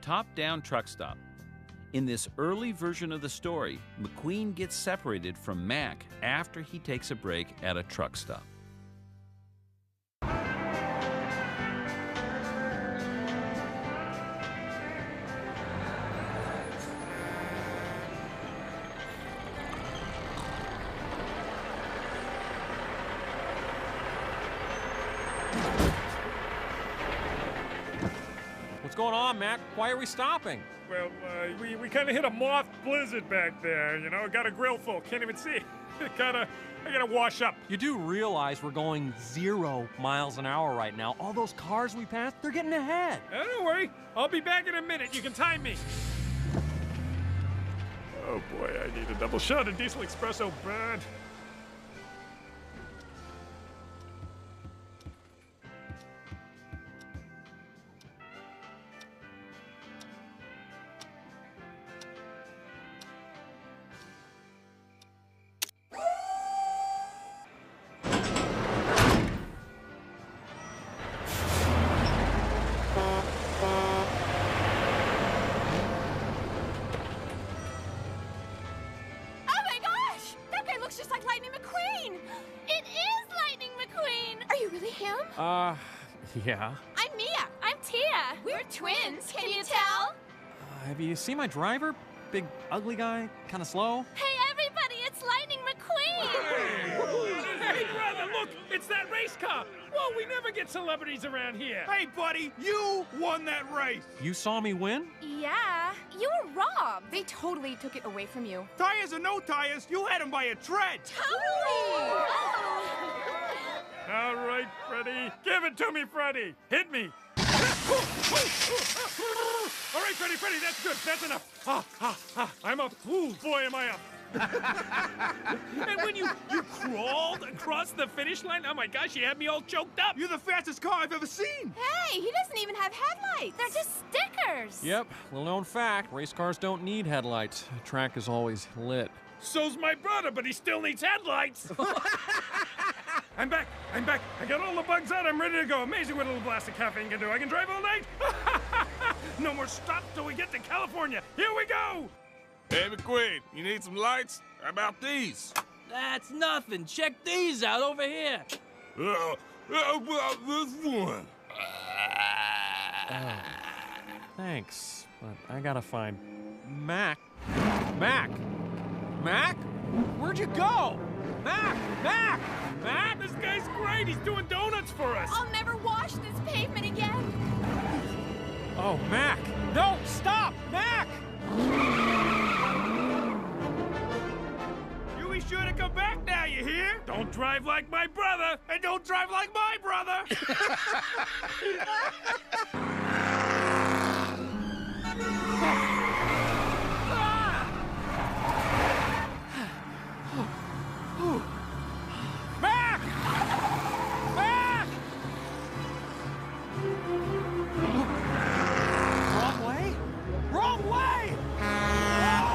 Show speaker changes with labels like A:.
A: top-down truck stop. In this early version of the story, McQueen gets separated from Mac after he takes a break at a truck stop.
B: What's going on, Mac? Why are we stopping?
C: Well, we kind of hit a moth blizzard back there, you know. Got a grill full, can't even see. I gotta wash up.
B: You do realize we're going 0 miles an hour right now. All those cars we passed, they're getting ahead.
C: Don't worry, I'll be back in a minute. You can time me. Oh boy, I need a double shot of Diesel Espresso bad.
D: Just like Lightning McQueen! It is Lightning McQueen! Are you really him?
B: Yeah.
D: I'm Mia. I'm Tia. We're twins. Can you tell?
B: Have you seen my driver? Big, ugly guy, kind of slow.
D: Hey, everybody, it's Lightning McQueen!
C: Hey, brother, look! It's that race car! Whoa, we never get celebrities around here!
E: Hey, buddy, you won that race!
B: You saw me win?
D: Yeah, you were robbed. They totally took it away from you.
E: Tires or no tires, you had him by a tread!
D: Totally!
C: All right, Freddy. Give it to me, Freddy. Hit me. All right, Freddy, that's good. That's enough. I'm up. Ooh, boy, am I up. And when you crawled across the finish line, oh my gosh, you had me all choked up.
E: You're the fastest car I've ever seen!
D: Hey, he doesn't even have headlights. They're just stickers.
B: Yep, little known fact, race cars don't need headlights. The track is always lit.
C: So's my brother, but he still needs headlights. I'm back. I got all the bugs out. I'm ready to go. Amazing what a little blast of caffeine can do. I can drive all night. No more stops till we get to California. Here we go.
F: Hey, McQueen, you need some lights? How about these?
G: That's nothing. Check these out over here.
F: How about this one?
B: Thanks, but I gotta find Mac. Mac? Where'd you go? Mac!
C: This guy's great. He's doing donuts for us.
D: I'll never wash this pavement again.
B: Oh, Mac! No, stop! Mac!
E: You be sure to come back now, you hear?
C: Don't drive like my brother.
E: And don't drive like my brother!
B: Mac! Wrong way! Ah!